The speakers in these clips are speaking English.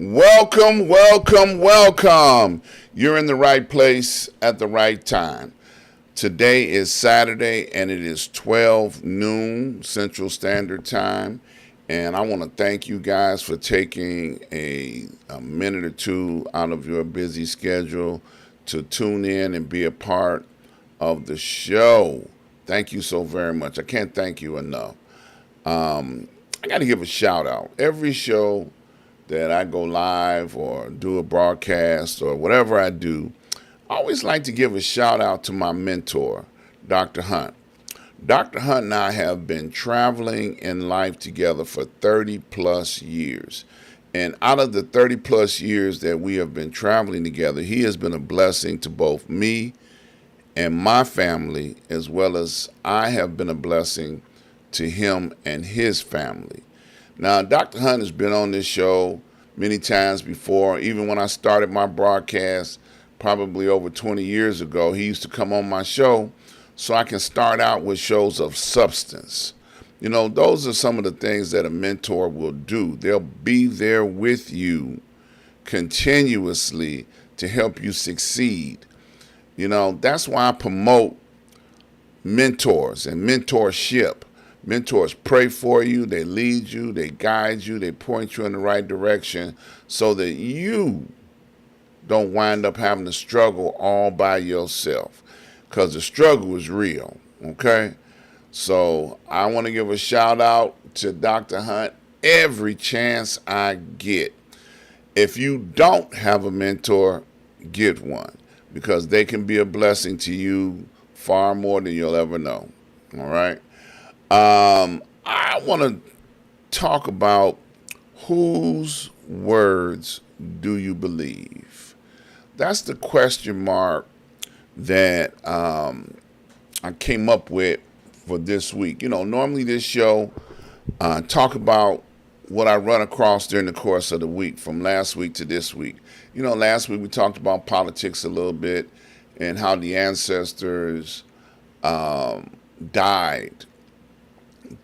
Welcome, welcome, welcome. You're in the right place at the right time. Today is Saturday and it is 12 noon Central Standard Time. And I want to thank you guys for taking a minute or two out of your busy schedule to tune in and be a part of the show. Thank you so very much. I can't thank you enough. I got to give a shout out. Every show that I go live or do a broadcast or whatever I do, I always like to give a shout out to my mentor, Dr. Hunt. Dr. Hunt and I have been traveling in life together for 30 plus years. And out of the 30 plus years that we have been traveling together, he has been a blessing to both me and my family, as well as I have been a blessing to him and his family. Now, Dr. Hunt has been on this show many times before. Even when I started my broadcast, probably over 20 years ago, he used to come on my show so I can start out with shows of substance. You know, those are some of the things that a mentor will do. They'll be there with you continuously to help you succeed. You know, that's why I promote mentors and mentorship. Mentors pray for you, they lead you, they guide you, they point you in the right direction so that you don't wind up having to struggle all by yourself. Because the struggle is real, okay? So I want to give a shout out to Dr. Hunt every chance I get. If you don't have a mentor, get one, because they can be a blessing to you far more than you'll ever know, all right? I want to talk about whose words do you believe? That's the question mark that I came up with for this week. You know, normally this show talk about what I run across during the course of the week, from last week to this week. You know, last week we talked about politics a little bit and how the ancestors died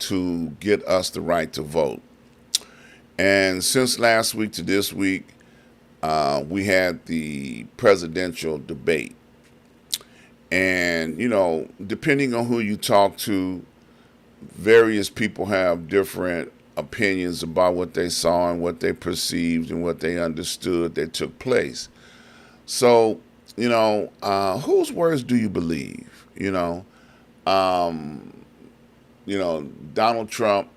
to get us the right to vote. And since last week to this week, we had the presidential debate. And, you know, depending on who you talk to, various people have different opinions about what they saw and what they perceived and what they understood that took place. So, you know, whose words do you believe? Donald Trump,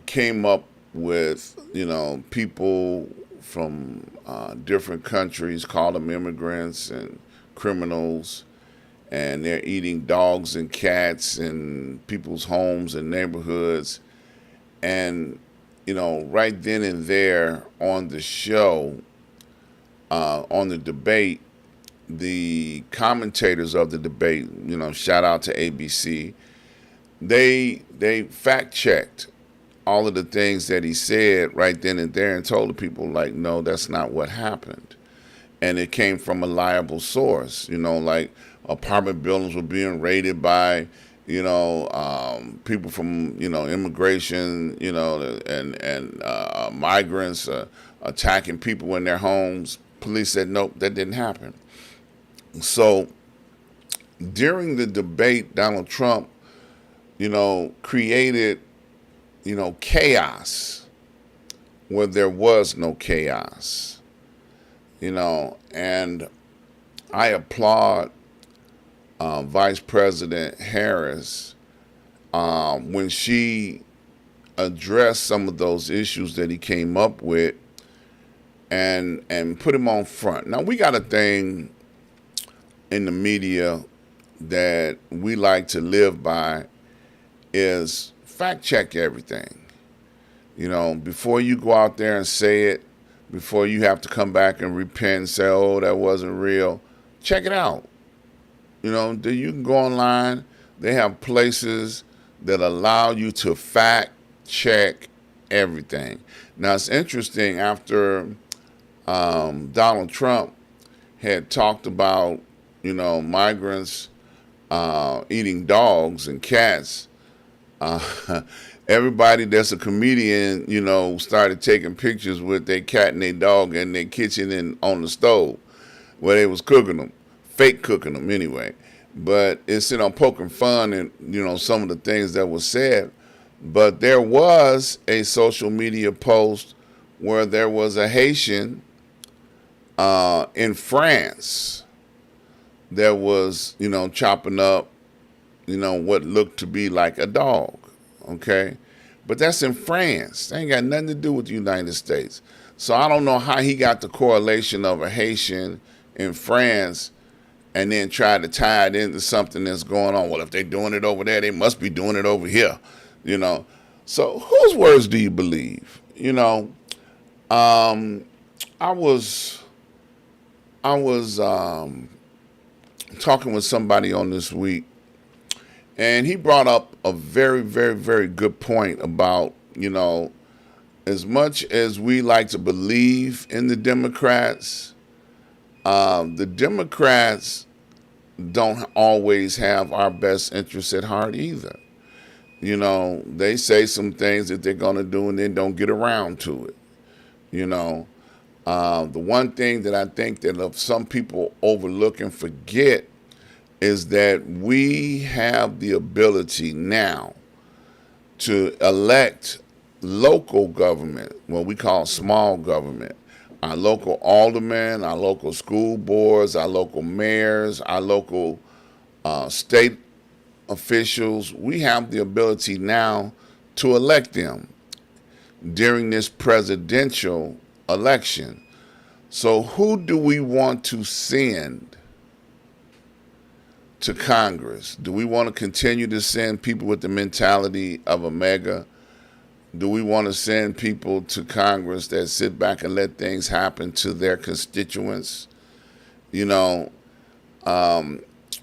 came up with, people from different countries, called them immigrants and criminals, and they're eating dogs and cats in people's homes and neighborhoods. And, right then and there on the show, on the debate, the commentators of the debate, shout out to ABC, they fact checked all of the things that he said right then and there and told the people, like, no, that's not what happened. And it came from a reliable source, like apartment buildings were being raided by, people from, immigration, and migrants attacking people in their homes. Police said, nope, that didn't happen. So during the debate, Donald Trump, created, chaos where there was no chaos, and I applaud Vice President Harris when she addressed some of those issues that he came up with and put him on front. Now, we got a thing in the media that we like to live by is fact check everything. Before you go out there and say it, before you have to come back and repent and say, oh, that wasn't real, check it out. You can go online. They have places that allow you to fact check everything. Now, it's interesting, after Donald Trump had talked about migrants eating dogs and cats, Everybody that's a comedian, started taking pictures with their cat and their dog in their kitchen and on the stove where they was cooking them, fake cooking them anyway. But it's, poking fun and, some of the things that was said. But there was a social media post where there was a Haitian in France that was, chopping up, what looked to be like a dog. Okay? But that's in France. That ain't got nothing to do with the United States. So I don't know how he got the correlation of a Haitian in France and then tried to tie it into something that's going on. Well, if they're doing it over there, they must be doing it over here. So whose words do you believe? I was talking with somebody on this week, and he brought up a very, very, very good point about, as much as we like to believe in the Democrats don't always have our best interests at heart either. They say some things that they're going to do and then don't get around to it. The one thing that I think that some people overlook and forget is that we have the ability now to elect local government, what we call small government. Our local aldermen, our local school boards, our local mayors, our local state officials, we have the ability now to elect them during this presidential election. So who do we want to send to Congress? Do we want to continue to send people with the mentality of a mega? Do we want to send people to Congress that sit back and let things happen to their constituents?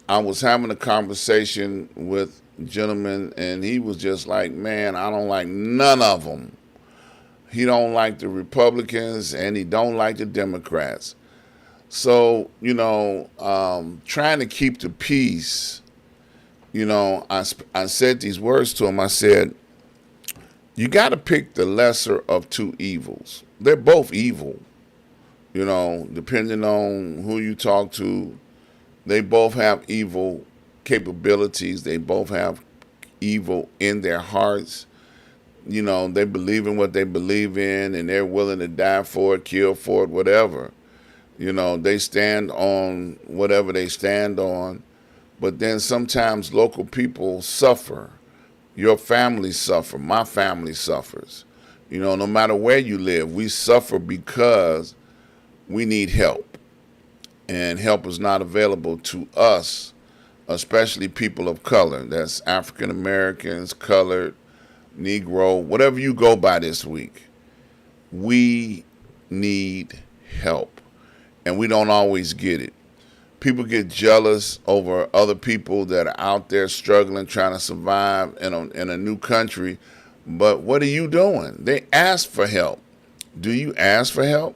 I was having a conversation with a gentleman, and he was just like, man, I don't like none of them. He don't like the Republicans, and he don't like the Democrats. So, trying to keep the peace, I said these words to him. I said, you got to pick the lesser of two evils. They're both evil, depending on who you talk to. They both have evil capabilities. They both have evil in their hearts. They believe in what they believe in, and they're willing to die for it, kill for it, whatever. They stand on whatever they stand on. But then sometimes local people suffer. Your family suffer. My family suffers. No matter where you live, we suffer because we need help. And help is not available to us, especially people of color. That's African Americans, colored, Negro, whatever you go by this week. We need help, and we don't always get it. People get jealous over other people that are out there struggling, trying to survive in a new country. But what are you doing? They ask for help. Do you ask for help?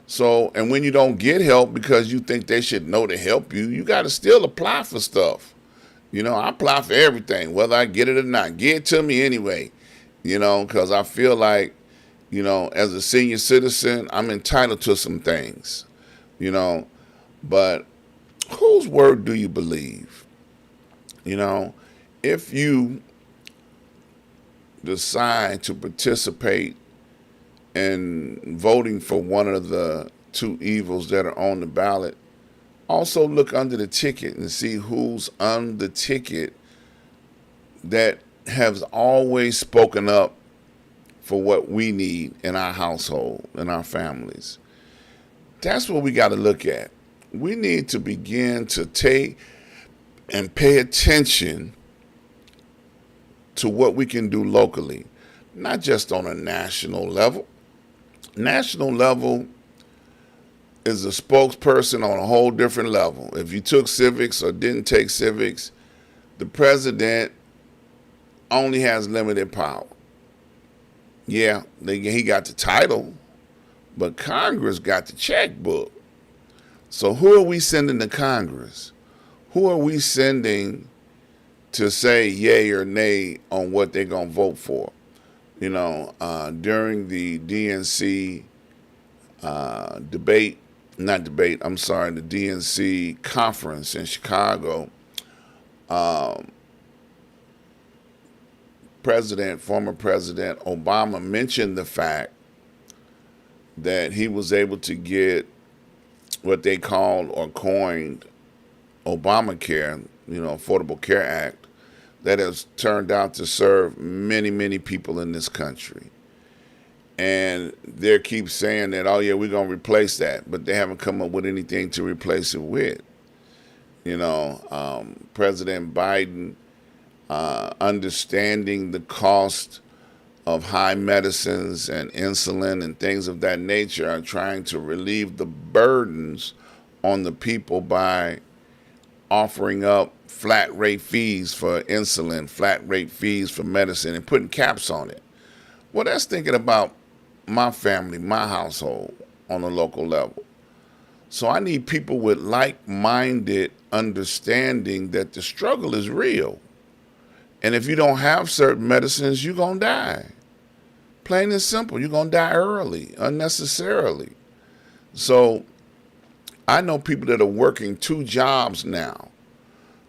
So, and when you don't get help because you think they should know to help you, you got to still apply for stuff. I apply for everything, whether I get it or not. Get it to me anyway, because I feel like, as a senior citizen, I'm entitled to some things, But whose word do you believe? If you decide to participate in voting for one of the two evils that are on the ballot, also look under the ticket and see who's on the ticket that has always spoken up for what we need in our household, in our families. That's what we got to look at. We need to begin to take and pay attention to what we can do locally, not just on a national level. National level is a spokesperson on a whole different level. If you took civics or didn't take civics, the president only has limited power. Yeah, he got the title, but Congress got the checkbook. So who are we sending to Congress? Who are we sending to say yay or nay on what they're going to vote for. During the DNC debate, not debate, I'm sorry, the DNC conference in Chicago, former President Obama mentioned the fact that he was able to get what they called or coined Obamacare, Affordable Care Act, that has turned out to serve many, many people in this country. And they keep saying that, oh yeah, we're going to replace that, but they haven't come up with anything to replace it with. President Biden, understanding the cost of high medicines and insulin and things of that nature, are trying to relieve the burdens on the people by offering up flat rate fees for insulin, flat rate fees for medicine, and putting caps on it. Well, that's thinking about my family, my household on a local level. So I need people with like-minded understanding that the struggle is real. And if you don't have certain medicines, you're going to die. Plain and simple, you're going to die early, unnecessarily. So I know people that are working 2 jobs now,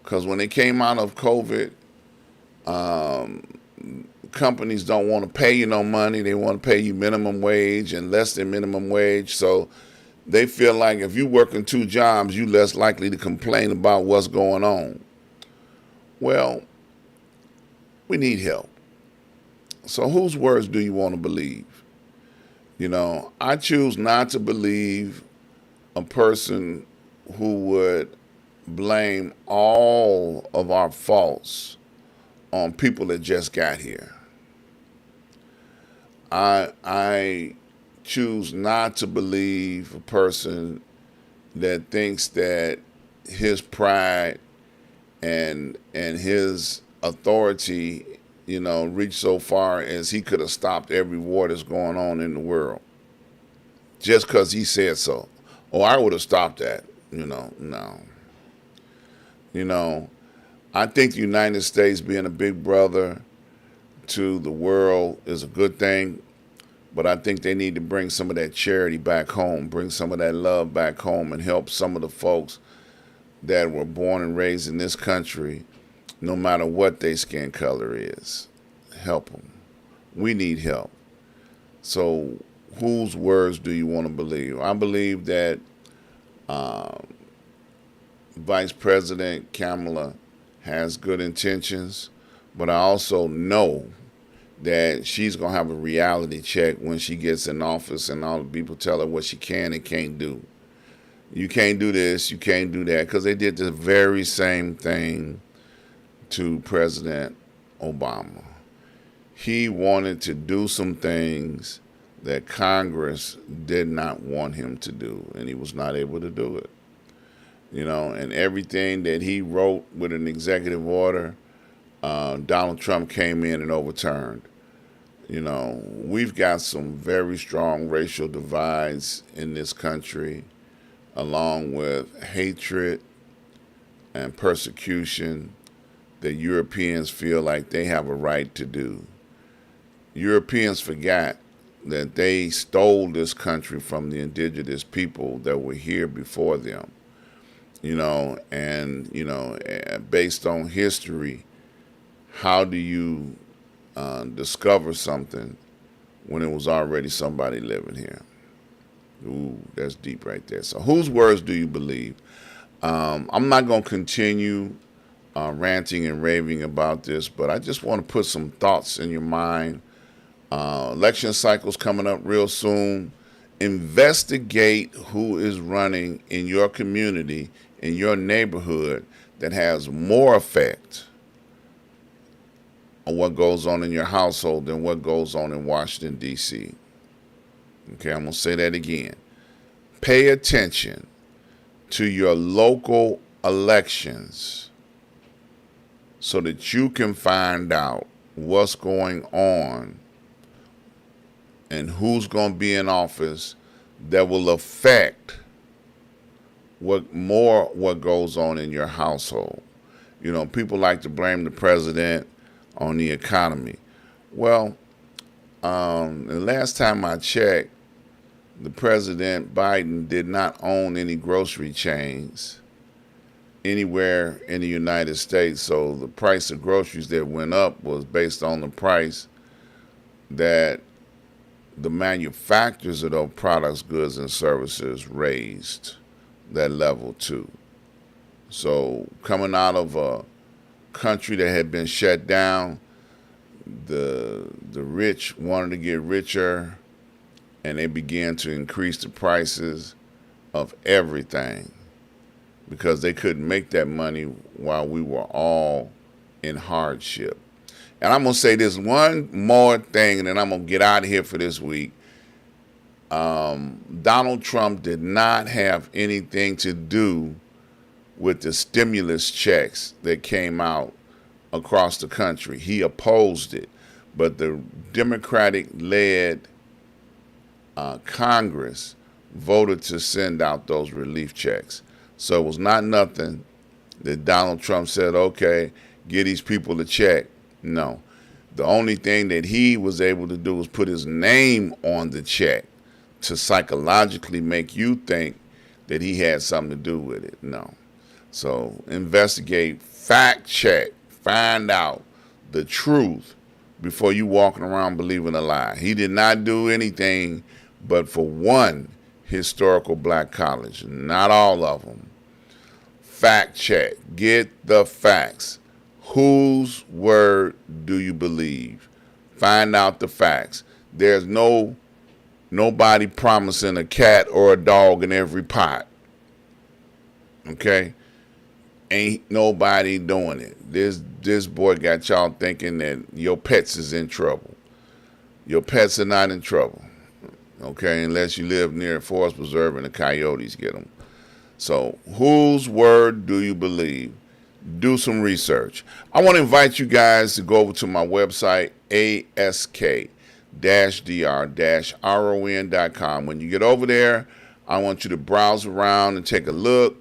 because when they came out of COVID, companies don't want to pay you no money. They want to pay you minimum wage and less than minimum wage. So they feel like if you're working 2 jobs, you're less likely to complain about what's going on. Well, we need help. So whose words do you want to believe? I choose not to believe a person who would blame all of our faults on people that just got here. I choose not to believe a person that thinks that his pride and his authority, reached so far as he could have stopped every war that's going on in the world just because he said so. Oh, I would have stopped that. No. I think the United States being a big brother to the world is a good thing, but I think they need to bring some of that charity back home, bring some of that love back home, and help some of the folks that were born and raised in this country, no matter what their skin color is. Help them. We need help. So whose words do you want to believe? I believe that Vice President Kamala has good intentions, but I also know that she's going to have a reality check when she gets in office and all the people tell her what she can and can't do. You can't do this, you can't do that, because they did the very same thing to President Obama. He wanted to do some things that Congress did not want him to do, and he was not able to do it. And everything that he wrote with an executive order, Donald Trump came in and overturned. We've got some very strong racial divides in this country, along with hatred and persecution that Europeans feel like they have a right to do. Europeans forgot that they stole this country from the indigenous people that were here before them. Based on history, how do you discover something when it was already somebody living here? Ooh, that's deep right there. So whose words do you believe? I'm not going to continue ranting and raving about this, but I just want to put some thoughts in your mind. Election cycle's coming up real soon. Investigate who is running in your community, in your neighborhood, that has more effect on what goes on in your household than what goes on in Washington, D.C. Okay, I'm going to say that again. Pay attention to your local elections so that you can find out what's going on and who's going to be in office that will affect what goes on in your household. You know, people like to blame the president on the economy. Well, the last time I checked, the President Biden did not own any grocery chains anywhere in the United States. So the price of groceries that went up was based on the price that the manufacturers of those products, goods, and services raised that level to. So coming out of a country that had been shut down, the rich wanted to get richer, and they began to increase the prices of everything because they couldn't make that money while we were all in hardship. And I'm going to say this one more thing, and then I'm going to get out of here for this week. Donald Trump did not have anything to do with the stimulus checks that came out across the country. He opposed it, but the Democratic-led Congress voted to send out those relief checks. So it was not nothing that Donald Trump said, okay, give these people a check. No. The only thing that he was able to do was put his name on the check to psychologically make you think that he had something to do with it. No. So investigate, fact check, find out the truth before you walking around believing a lie. He did not do anything but for one historical black college, not all of them. Fact check, get the facts. Whose word do you believe? Find out the facts. There's nobody promising a cat or a dog in every pot. Okay? Ain't nobody doing it. This boy got y'all thinking that your pets is in trouble. Your pets are not in trouble. Okay, unless you live near a forest preserve and the coyotes get them. So, whose word do you believe? Do some research. I want to invite you guys to go over to my website, ask-dr-ron.com. When you get over there, I want you to browse around and take a look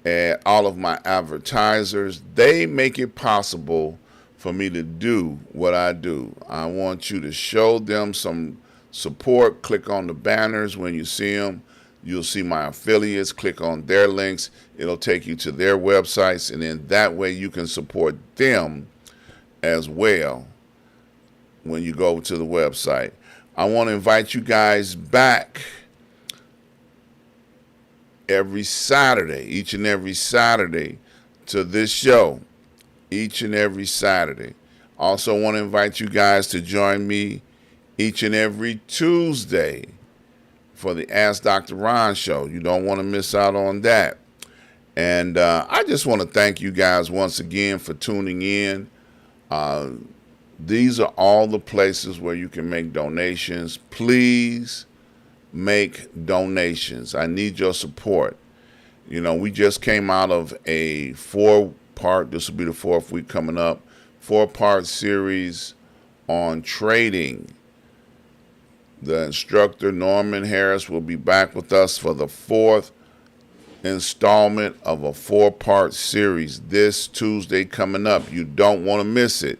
at all of my advertisers. They make it possible for me to do what I do. I want you to show them some support. Click on the banners when you see them. You'll see my affiliates. Click on their links. It'll take you to their websites, and then that way you can support them as well when you go to the website. I want to invite you guys back every Saturday, each and every Saturday, to this show, each and every Saturday. Also want to invite you guys to join me each and every Tuesday for the Ask Dr. Ron show. You don't want to miss out on that. And I just want to thank you guys once again for tuning in. These are all the places where you can make donations. Please make donations. I need your support. You know, we just came out of a 4-part, this will be the 4th week coming up, 4-part series on trading. The instructor, Norman Harris, will be back with us for the 4th installment of a 4-part series this Tuesday coming up. You don't want to miss it.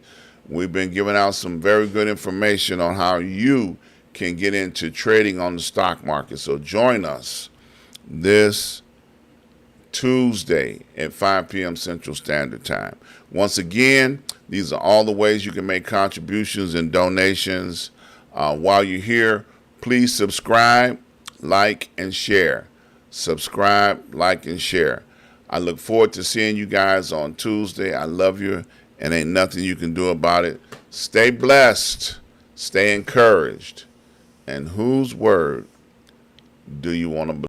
We've been giving out some very good information on how you can get into trading on the stock market. So join us this Tuesday at 5 p.m. Central Standard Time. Once again, these are all the ways you can make contributions and donations. While you're here, please subscribe, like, and share. Subscribe, like, and share. I look forward to seeing you guys on Tuesday. I love you, and ain't nothing you can do about it. Stay blessed. Stay encouraged. And whose word do you want to believe?